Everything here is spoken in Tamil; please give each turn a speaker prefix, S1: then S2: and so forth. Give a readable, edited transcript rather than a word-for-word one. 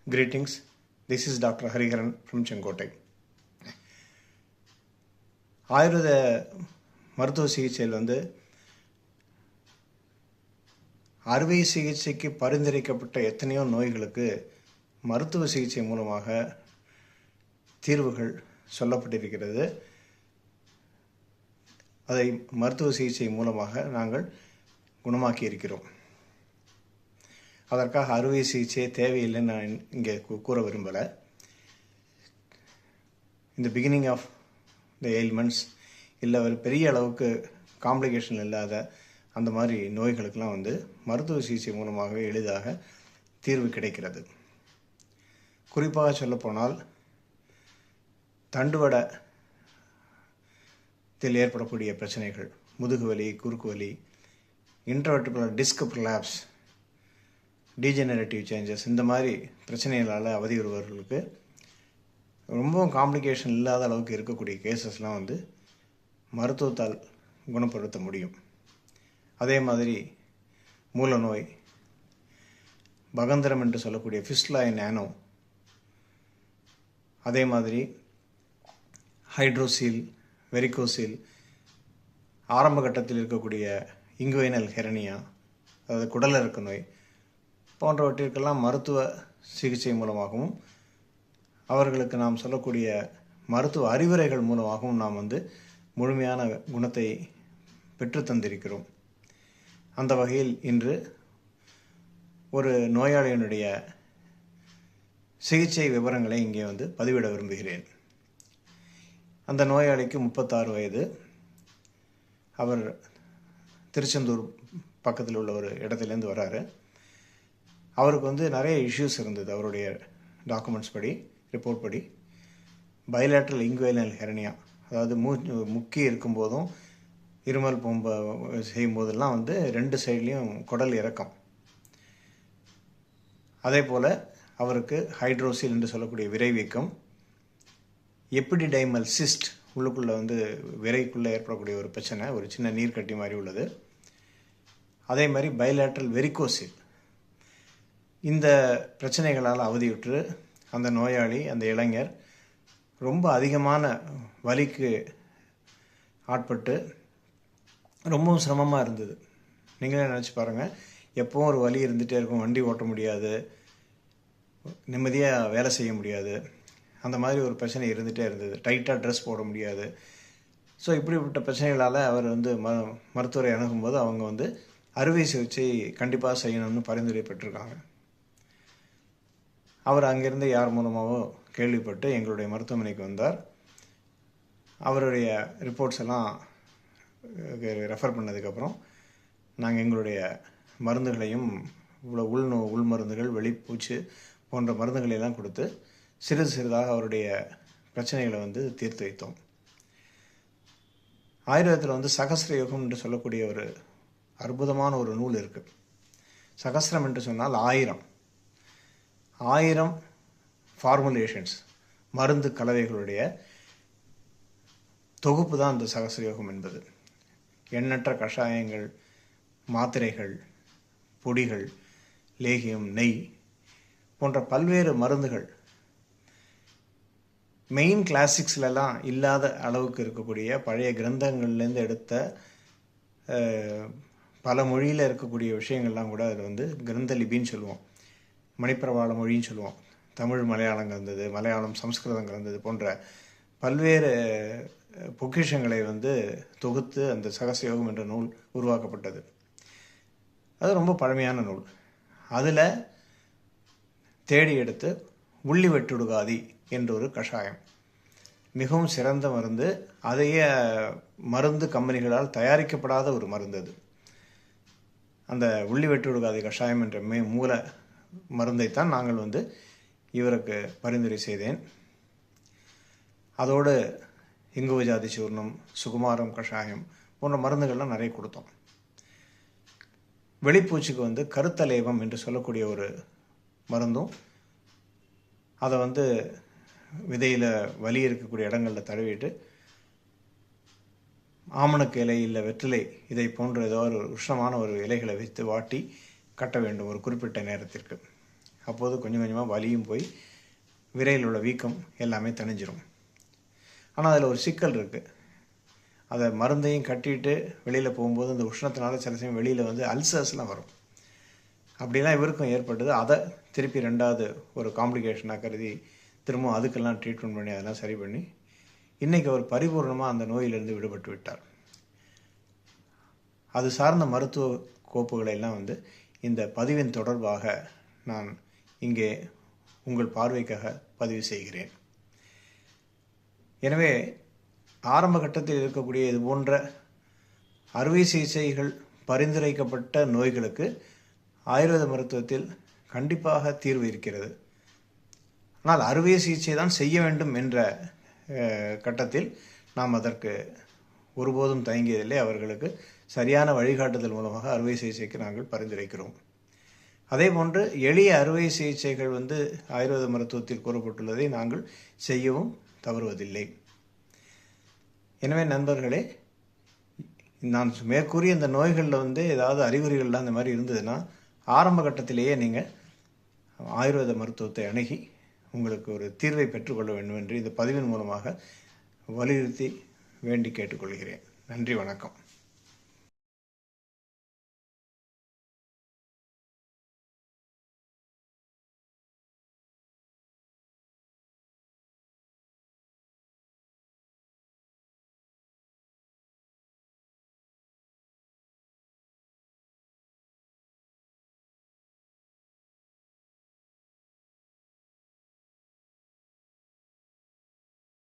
S1: Greetings, this is Dr. Hariharan from Chenkotai. ஆயுர்வேத மருத்துவ சிகிச்சையில் அறுவை சிகிச்சைக்கு பரிந்துரைக்கப்பட்ட எத்தனையோ நோய்களுக்கு மருத்துவ சிகிச்சை மூலமாக தீர்வுகள் சொல்லப்பட்டிருக்கிறது. அதை மருத்துவ சிகிச்சை மூலமாக நாங்கள் குணமாக்கி இருக்கிறோம். அதற்காக அறுவை சிகிச்சை தேவையில்லைன்னு நான் இங்கே கூற விரும்பலை. இந்த பிகினிங் ஆஃப் த எயில்மெண்ட்ஸ் இல்லை ஒரு பெரிய அளவுக்கு காம்ப்ளிகேஷன் இல்லாத அந்த மாதிரி நோய்களுக்கெல்லாம் மருத்துவ சிகிச்சை மூலமாகவே எளிதாக தீர்வு கிடைக்கிறது. குறிப்பாக சொல்லப்போனால் தண்டுவடத்தில் ஏற்படக்கூடிய பிரச்சனைகள், முதுகுவலி, குறுக்கு வலி, இன்ட்ராவெர்டிபுலர் டிஸ்க் ப்ரொலாப்ஸ், டீஜெனரேட்டிவ் சேஞ்சஸ், இந்த மாதிரி பிரச்சனைகளால் அவதியுறுவர்களுக்கு ரொம்பவும் காம்ப்ளிகேஷன் இல்லாத அளவுக்கு இருக்கக்கூடிய கேசஸ்லாம் மருத்துவத்தால் குணப்படுத்த முடியும். அதே மாதிரி மூல நோய், பகந்தரம் என்று சொல்லக்கூடிய ஃபிஸ்டுலா இன் ஆனோ, அதே மாதிரி ஹைட்ரோசீல், வெரிகோசீல், ஆரம்ப கட்டத்தில் இருக்கக்கூடிய இங்குவைனல் ஹெரனியா, அதாவது குடலிறக்க நோய் போன்றவற்றிற்கெல்லாம் மருத்துவ சிகிச்சை மூலமாகவும் அவர்களுக்கு நாம் சொல்லக்கூடிய மருத்துவ அறிவுரைகள் மூலமாகவும் நாம் முழுமையான குணத்தை பெற்றுத்தந்திருக்கிறோம். அந்த வகையில் இன்று ஒரு நோயாளியினுடைய சிகிச்சை விவரங்களை இங்கே பதிவிட விரும்புகிறேன். அந்த நோயாளிக்கு 36 வயது. அவர் திருச்செந்தூர் பக்கத்தில் உள்ள ஒரு இடத்துலேருந்து வராரு. அவருக்கு நிறைய இஷ்யூஸ் இருந்தது. அவருடைய டாக்குமெண்ட்ஸ் படி, ரிப்போர்ட் படி, பைலேட்ரல் இங்குவைனல் ஹெரனியா, அதாவது முக்கி இருக்கும்போதும் இருமல் செய்யும்போதெல்லாம் 2 சைட்லேயும் குடல் இறக்கம். அதே போல் அவருக்கு ஹைட்ரோசீல் என்று சொல்லக்கூடிய விரைவீக்கம், எப்பிடிடைமல் சிஸ்ட், உள்ளுக்குள்ளே விரைக்குள்ளே ஏற்படக்கூடிய ஒரு பிரச்சனை, ஒரு சின்ன நீர்க்கட்டி மாதிரி உள்ளது. அதே மாதிரி பைலேட்ரல் வெரிகோசீல். இந்த பிரச்சனைகளால் அவதியுற்று அந்த நோயாளி, அந்த இளைஞர் ரொம்ப அதிகமான வலிக்கு ஆட்பட்டு ரொம்பவும் சிரமமாக இருந்தது. நீங்களே நினச்சி பாருங்கள், எப்போவும் ஒரு வலி இருந்துகிட்டே இருக்கும், வண்டி ஓட்ட முடியாது, நிம்மதியாக வேலை செய்ய முடியாது, அந்த மாதிரி ஒரு பிரச்சனை இருந்துகிட்டே இருந்தது. டைட்டாக ட்ரெஸ் போட முடியாது. ஸோ இப்படிப்பட்ட பிரச்சனைகளால் அவர் மருத்துவரை அணுகும்போது அவங்க அறுவை சிகிச்சை கண்டிப்பாக செய்யணும்னு பரிந்துரை பெற்றிருக்காங்க. அவர் அங்கிருந்து யார் மூலமாகவோ கேள்விப்பட்டு எங்களுடைய மருத்துவமனைக்கு வந்தார். அவருடைய ரிப்போர்ட்ஸ் எல்லாம் ரெஃபர் பண்ணதுக்கப்புறம் நாங்கள் எங்களுடைய மருந்துகளையும் இவ்வளோ உள் மருந்துகள், வெளிப்பூச்சு போன்ற மருந்துகளையெல்லாம் கொடுத்து சிறிது சிறிதாக அவருடைய பிரச்சனைகளை தீர்த்து வைத்தோம். ஆயுர்வேதத்தில் சகஸ்ர யோகம் என்று சொல்லக்கூடிய ஒரு அற்புதமான ஒரு நூல் இருக்குது. சகஸ்ரம் என்று சொன்னால் 1000 ஃபார்முலேஷன்ஸ், மருந்து கலவைகளுடைய தொகுப்பு தான் அந்த சகஸ்ரயோகம் என்பது. எண்ணற்ற கஷாயங்கள், மாத்திரைகள், பொடிகள், லேகியம், நெய் போன்ற பல்வேறு மருந்துகள் மெயின் கிளாசிக்ஸ்லாம் இல்லாத அளவுக்கு இருக்கக்கூடிய பழைய கிரந்தங்கள்லேருந்து எடுத்த பல மொழியில் இருக்கக்கூடிய விஷயங்கள்லாம் கூட அதில் கிரந்த லிபின்னு சொல்லுவோம், மணிப்பிரவாள மொழின்னு சொல்லுவோம், தமிழ் மலையாளம் கலந்தது, மலையாளம் சம்ஸ்கிருதம் கலந்தது போன்ற பல்வேறு பொக்கிஷங்களை தொகுத்து அந்த சகஸ்ரயோகம் என்ற நூல் உருவாக்கப்பட்டது. அது ரொம்ப பழமையான நூல். அதில் தேடி எடுத்து உள்ளி வெட்டுடுகாதி என்ற ஒரு கஷாயம், மிகவும் சிறந்த மருந்து. அதையே மருந்து கம்பெனிகளால் தயாரிக்கப்படாத ஒரு மருந்து. அது அந்த உள்ளி வெட்டுடுகாதி கஷாயம் என்ற மூல மருந்தைத்தான் நாங்கள் இவருக்கு பரிந்துரை செய்தேன். அதோடு இங்குவஜாதி சூர்ணம், சுகுமாரம் கஷாயம் போன்ற மருந்துகள்லாம் நிறைய கொடுத்தோம். வெளிப்பூச்சுக்கு கருத்தலேபம் என்று சொல்லக்கூடிய ஒரு மருந்தும், அதை விதையில் வலி இருக்கக்கூடிய இடங்களில் தடவிட்டு ஆமணக்கு இலை இல்லை வெற்றிலை இதை போன்ற ஏதோ ஒரு உஷ்ணமான ஒரு இலைகளை வைத்து வாட்டி கட்ட வேண்டும் ஒரு குறிப்பிட்ட நேரத்திற்கு. அப்போது கொஞ்சம் கொஞ்சமாக வலியும் போய் விரையில் உள்ள வீக்கம் எல்லாமே தணிஞ்சிரும். ஆனால் அதில் ஒரு சிக்கல் இருக்குது. அதை மருந்தையும் கட்டிட்டு வெளியில் போகும்போது அந்த உஷ்ணத்தினால சில சமயம் வெளியில் வந்து அல்சர்ஸ்லாம் வரும். அப்படிலாம் இவருக்கும் ஏற்பட்டது. அதை திருப்பி 2வது ஒரு காம்ப்ளிகேஷனாக கருதி திரும்பவும் அதுக்கெல்லாம் ட்ரீட்மெண்ட் பண்ணி அதெல்லாம் சரி பண்ணி இன்றைக்கி அவர் பரிபூர்ணமாக அந்த நோயிலிருந்து விடுபட்டு விட்டார். அது சார்ந்த மருத்துவ கோப்புகளை எல்லாம் வந்து இந்த பதிவின் தொடர்பாக நான் இங்கே உங்கள் பார்வைக்காக பதிவு செய்கிறேன். எனவே ஆரம்ப கட்டத்தில் இருக்கக்கூடிய இது போன்ற அறுவை சிகிச்சைகள் பரிந்துரைக்கப்பட்ட நோய்களுக்கு ஆயுர்வேத மருத்துவத்தில் கண்டிப்பாக தீர்வு இருக்கிறது. ஆனால் அறுவை சிகிச்சை தான் செய்ய வேண்டும் என்ற கட்டத்தில் நாம் அதற்கு ஒருபோதும் தயங்கியதில்லை. அவர்களுக்கு சரியான வழிகாட்டுதல் மூலமாக அறுவை சிகிச்சைக்கு நாங்கள் பரிந்துரைக்கிறோம். அதே போன்று எளிய அறுவை சிகிச்சைகள் வந்து ஆயுர்வேத மருத்துவத்தில் கூறப்பட்டுள்ளதை நாங்கள் செய்யவும் தவறுவதில்லை. எனவே நண்பர்களே, நான் மேற்கூறிய இந்த நோய்களில் வந்து ஏதாவது அறிகுறிகள்லாம் இந்த மாதிரி இருந்ததுன்னா ஆரம்ப கட்டத்திலேயே நீங்கள் ஆயுர்வேத மருத்துவத்தை அணுகி உங்களுக்கு ஒரு தீர்வை பெற்றுக்கொள்ள வேண்டும் என்று இந்த பதிவின் மூலமாக வலியுறுத்தி வேண்டி கேட்டுக்கொள்கிறேன். நன்றி, வணக்கம்.